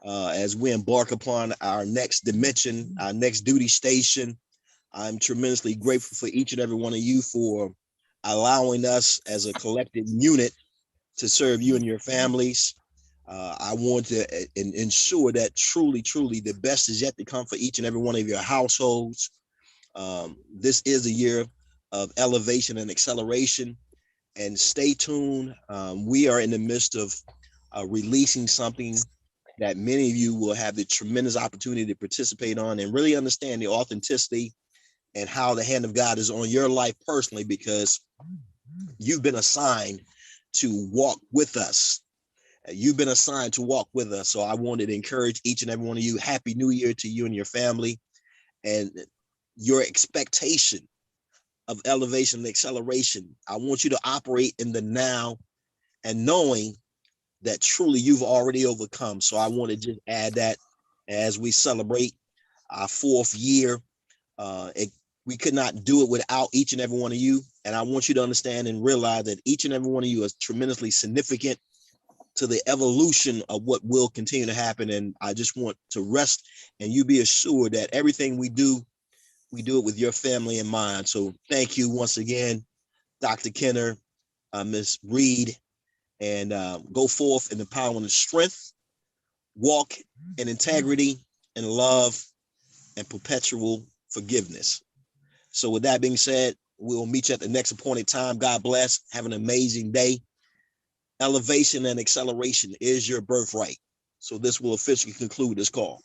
as we embark upon our next dimension, our next duty station. I'm tremendously grateful for each and every one of you for allowing us as a collective unit to serve you and your families. I want to ensure that truly the best is yet to come for each and every one of your households. This is a year of elevation and acceleration, and stay tuned. We are in the midst of releasing something that many of you will have the tremendous opportunity to participate on and really understand the authenticity and how the hand of God is on your life personally, because you've been assigned to walk with us. You've been assigned to walk with us. So I wanted to encourage each and every one of you. Happy New Year to you and your family, and your expectation of elevation and acceleration. I want you to operate in the now and knowing that truly you've already overcome. So I want to just add that as we celebrate our 4th year. We could not do it without each and every one of you. And I want you to understand and realize that each and every one of you is tremendously significant to the evolution of what will continue to happen. And I just want to rest and you be assured that everything we do it with your family in mind. So thank you once again, Dr. Kenner, Ms. Reed, and go forth in the power and the strength, walk in integrity and love and perpetual forgiveness. So with that being said, we'll meet you at the next appointed time. God bless. Have an amazing day. Elevation and acceleration is your birthright. So this will officially conclude this call.